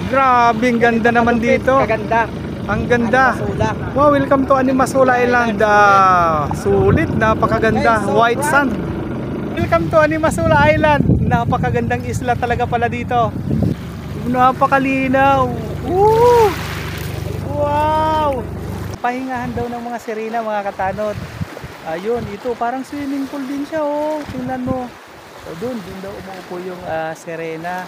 Grabe, ang ganda naman dito. Ang ganda. Wow, welcome to Animasula Island. Sulit, napakaganda. White sand. Welcome to Animasula Island. Napakagandang isla talaga pala dito. Napakalinaw. Wow. Pahingahan daw ng mga sirena, mga katanod. Ayun, ito parang swimming pool din siya, oh. Tingnan mo. So doon daw umuupo yung sirena.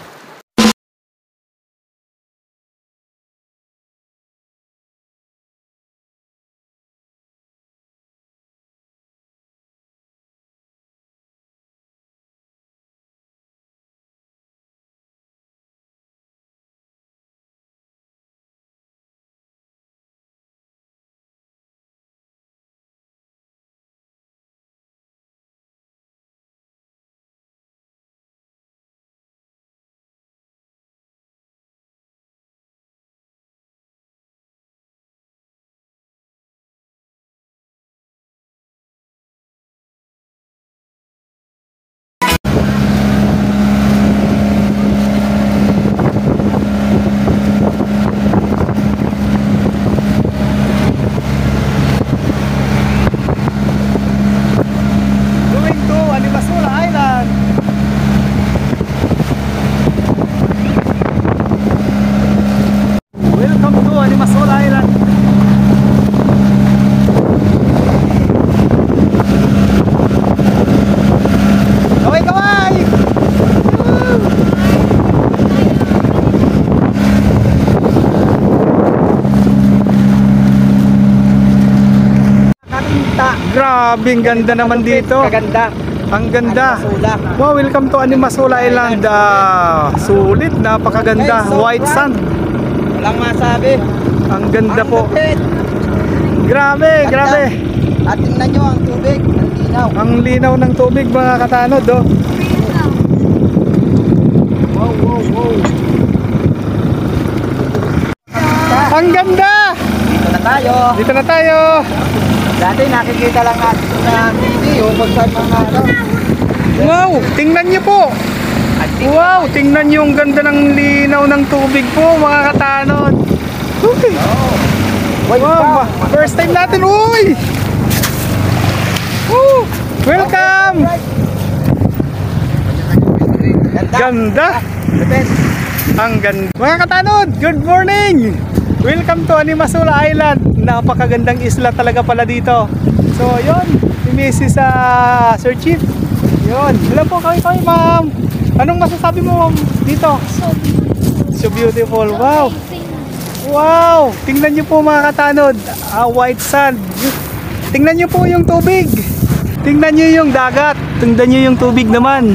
Grabe, ang ganda naman dito. Ang ganda. Wow, welcome to Animasula Island. Sulit, napakaganda. White sand. Walang masabi. Ang ganda po. Grabe, grabe. At tingnan nyo ang tubig, ang linaw. Ang linaw ng tubig, mga katanod, oh. Wow. Ang ganda. Dito na tayo. Dati nakikita lang natin sa video kung saan mga ano. Wow, tingnan niyo po. Wow, tingnan niyo yung ganda ng linaw ng tubig po, mga katanod. Okay. Wow, first time natin. Uy! Woo! Welcome! Ganda! Ang ganda. Mga katanod, good morning! Welcome to Animasula Island. Napakagandang isla talaga pala dito. So, yun. Imisi sa Sir Chief. Yun. Hello po kami, ma'am. Anong masasabi mo, ma'am, dito? So beautiful. Wow. Wow. Tingnan nyo po, mga katanod. White sand. Tingnan nyo po yung tubig. Tingnan nyo yung dagat. Tingnan nyo yung tubig naman.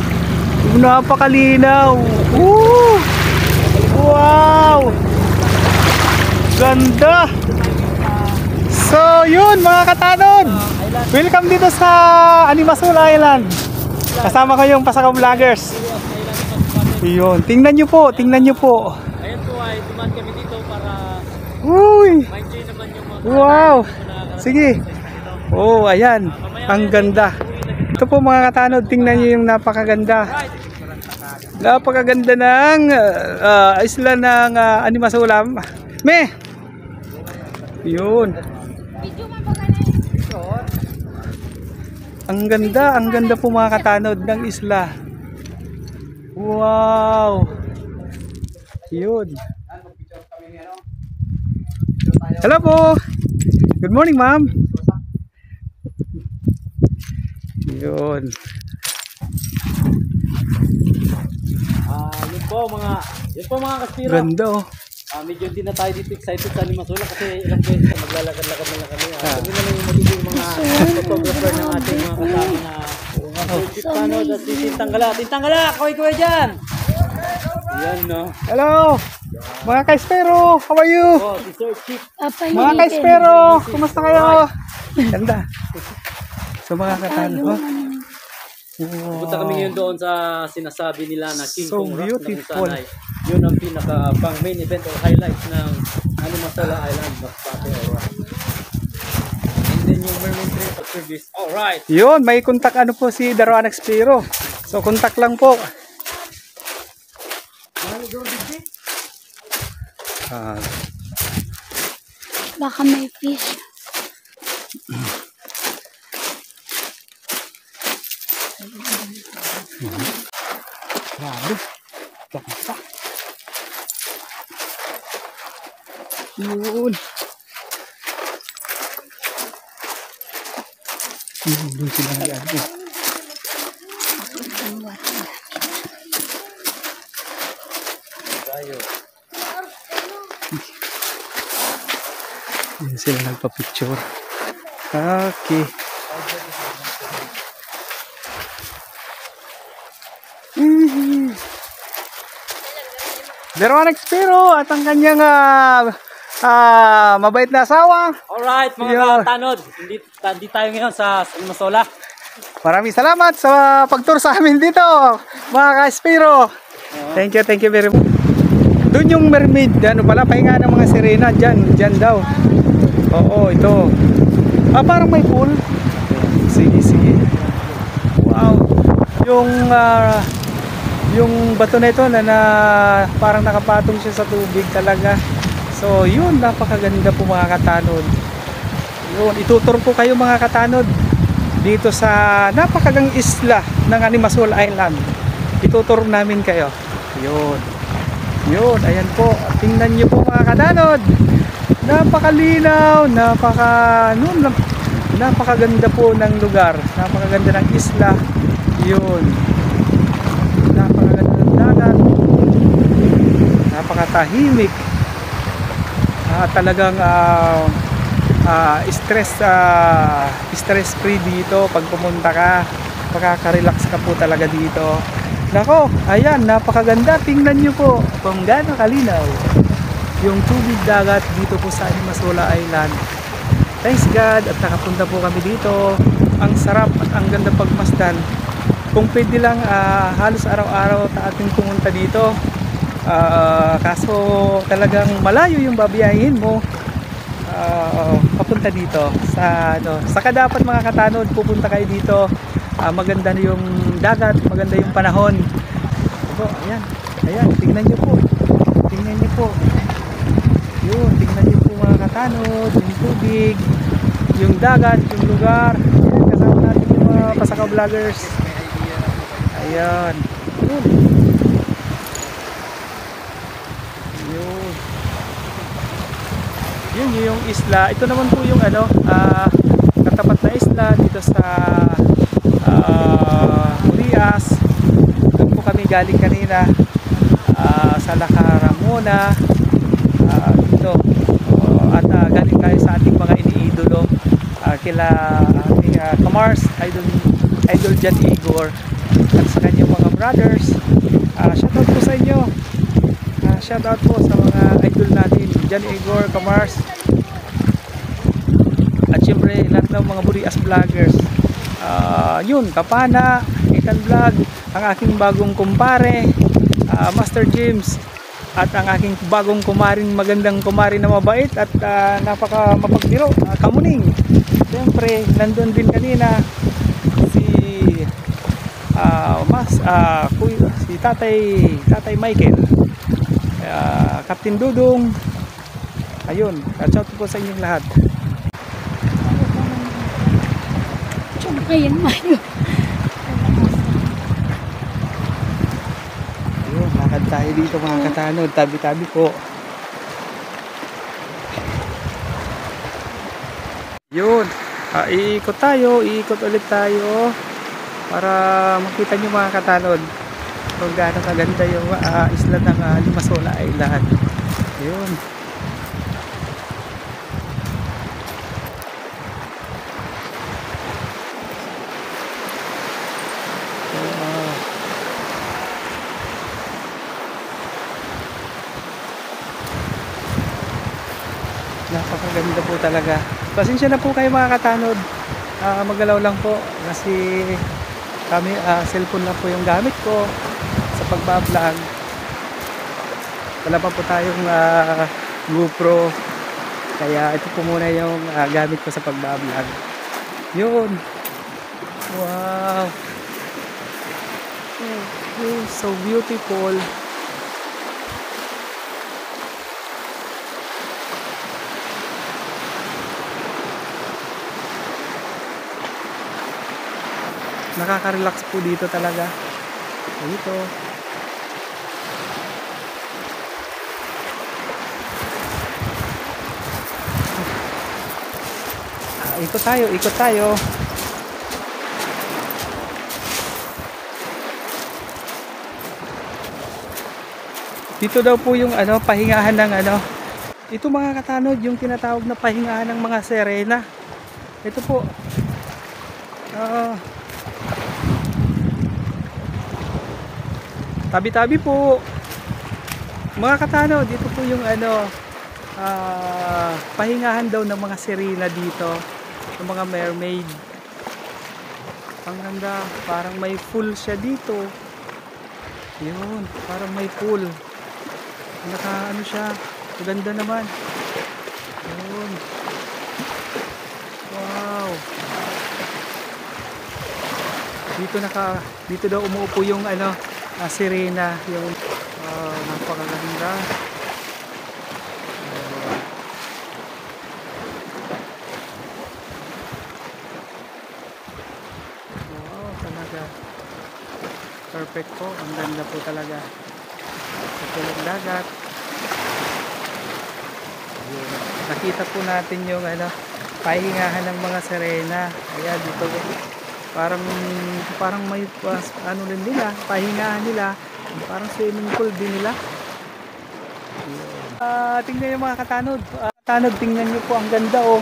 Napakalinaw. Wow. Ganda. So yun, mga katanod, welcome dito sa Animasula Island. Kasama ko yung Pasakaw Vloggers. Yun, tingnan nyo po. Ayan po ay dumaan kami dito para ma-enjoy naman yung mga Wow. Sige. Oh, ayan. Ang ganda. Ito po, mga katanod, tingnan nyo yung napakaganda. Napakaganda ng isla ng Animasula. Yun. Ang ganda po, mga katanod, ng isla. Wow. Yun. Hello po. Good morning, ma'am. Yun. Yun po mga kaspiro. Ganda, oh. Medyo hindi na tayo dito excited sa Animasula kasi ilang beses na maglalakad-lakad na lang kami. Kami na lang yung magiging mga photographer ng ating mga kasama na Chipano at si Tintanggala. Tintanggala! Kaway dyan! Yan, no? Hello. Mga kaispero, how are you? Oh, si Sir Chip. Mga kaispero, kumusta kayo? Ganda. So, mga katanod, oh. Punta kami ngayon doon sa sinasabi nila na King So Kong Rock beautiful. na yun ang pinaka pang main event or highlights ng Animasula Island Masbate. And then yung Mermaid Train of Service. Alright. Yun, may kontak ano po si Daroan Expiro. So, kontak lang po. Ah, Baka may fish. grabe. Ganda. Yun. Doon sila nag-ano. Doon sila nagpa-picture. Okay. Meron Expiro at ang kanyang mabait na asawa. Alright, mga Yeah. katanod. Hindi tayo ngayon sa Masola. Maraming salamat sa pag-tour sa amin dito, mga ka-Expiro. Thank you very much. Doon yung mermaid, ano pala, pahinga ng mga sirena, dyan daw. Oo, ito. Parang may pool. Sige. Wow. Yung bato na ito na parang nakapatong siya sa tubig talaga. So yun, napakaganda po mga katanod. Yun, itutur ko kayo mga katanod dito sa napakagang isla ng Animasol Island. Itutur namin kayo. Yun, ayan po. Tingnan nyo po mga katanod. Napakalinaw, napakaganda po ng lugar. Napakaganda ng isla. Yun. Napakaganda ng dagat, napakatahimik, talagang stress free dito. Pag pumunta ka, makaka-relax ka po talaga dito. Nako, ayan, napakaganda. Tingnan nyo po kung gaano kalinaw yung tubig dagat dito po sa Animasola Island. Thanks God at nakapunta po kami dito. Ang sarap at ang ganda pagmasdan. Kung pwede lang, halos araw-araw ating pumunta dito. Kaso talagang malayo yung babiyahin mo papunta dito. Saka dapat mga katanod, pupunta kayo dito. Maganda na yung dagat, maganda yung panahon. So, ayan, tingnan nyo po. Tingnan nyo po. Yun, tingnan nyo po mga katanod, yung tubig, yung dagat, yung lugar. Ayan, kasama natin yung mga pasaka vloggers. Ayan. Yun yung isla. Ito naman po yung katapat na isla dito sa Urias. Doon po kami galing kanina sa Lacaramona dito. At galing tayo sa ating mga iniidolo kila ating Kamars, Idol Jan Igor at sa kanyang mga brothers. Shoutout po sa inyo. Shoutout po sa mga idol natin, Jan Igor, Kamars, at syempre lahat ng mga Burias vloggers. Yun, Kapana, Ethan Vlog, ang aking bagong kumpare, Master James, at ang aking bagong kumaring, magandang kumarin na mabait at napaka mapagbiro, Kamuning. Syempre, nandun din kanina si Tatay Michael, Captain Dudong. Ayun, shout po sa inyong lahat. Ayan, Mayo. Ayun, lakad tayo dito mga katanod, tabi-tabi po. Yun, iikot ulit tayo para makita nyo mga katanod kung gaano kaganda yung isla ng Limasola Island. Yun. Napakaganda po talaga. Pasensya na po kayo mga katanod. Magalaw lang po kasi kami cellphone lang po yung gamit ko sa pagbablog. Wala pa po tayong GoPro, kaya ito po muna yung gamit ko sa pagbablog. Yun. Wow. So beautiful. Nakaka-relax po dito talaga. Dito. Ikot tayo, ikot tayo. Dito daw po yung pahingahan ng ito mga katanod, yung tinatawag na pahingahan ng mga sirena. Ito po. Tabi-tabi po. Mga katanod, dito po yung pahingahan daw ng mga sirena dito, ng mga mermaid. Ang ganda, parang may pool siya dito. Yun, parang may pool. Siya, maganda naman. Yun. Wow. Dito daw umuupo yung sirena, yung napakaganda. Wow, talaga. Perfect po, ang ganda po talaga. Sa tulog dagat. Nakita po natin yung pahingahan ng mga sirena. Ayan, dito parang may rin nila, pahingahan nila, parang swimming pool din nila. Tingnan yung mga katanod. Tingnan nyo po, ang ganda oh.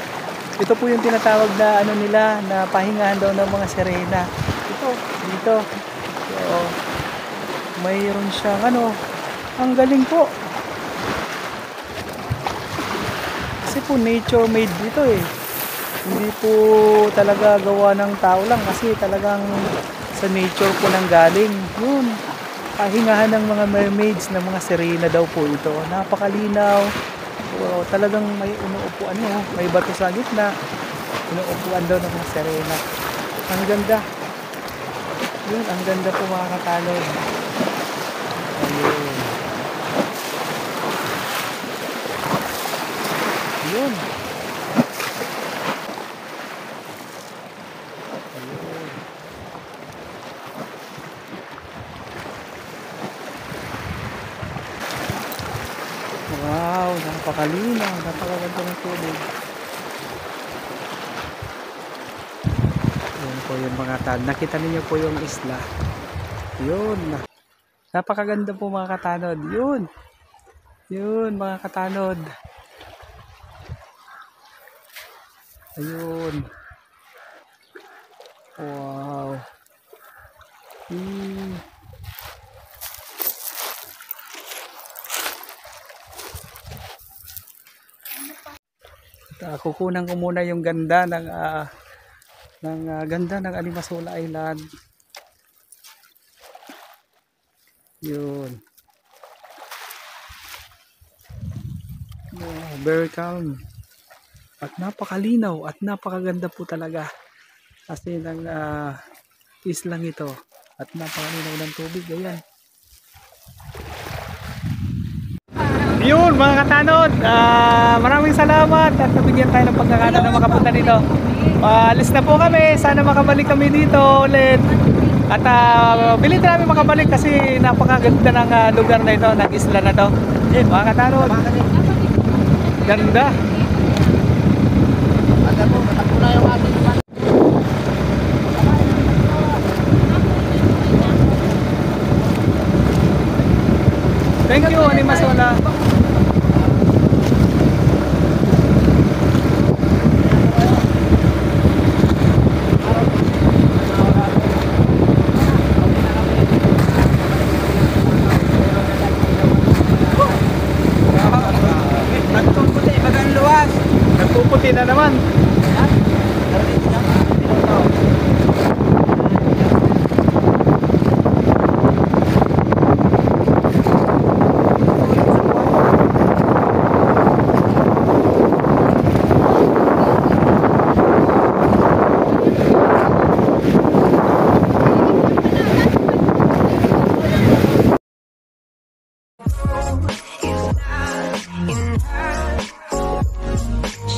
Ito po yung tinatawag na nila, na pahingahan daw ng mga sirena. Ito, dito. So, mayroon siyang ang galing po. Kasi po nature made dito eh. Hindi po talaga gawa ng tao lang, kasi talagang sa nature po nang galing. Yun, pahingahan ng mga mermaids, ng mga sirena daw po ito. Napakalinaw. So, talagang may inuupuan may bato sa gitna. Inuupuan daw ng mga sirena. Ang ganda. Yun, ang ganda po mga katanod. Ayun. Yun. Wow, napakalinaw, napakaganda ng tubig. Yun po yung mga tanod. Nakita niyo po yung isla. Yun. Napakaganda po mga katanod. Yun. Yun mga katanod. Ayun. Wow. Kukunan ko muna yung ganda ng ganda ng Animasula Island. Yun. Wow, very calm. At napakalinaw at napakaganda po talaga. Kasi ng islang ito. At napakalinaw ng tubig. Ayan. Yun mga katanod, maraming salamat at nabigyan tayo ng pagkakataon na makapunta dito. Alis na po kami, sana makabalik kami dito ulit. At pilit namin makabalik kasi napakaganda ng lugar na ito, ng isla na to. Yun mga katanod, ganda. Thank you Animasula. Nagpuputi na naman.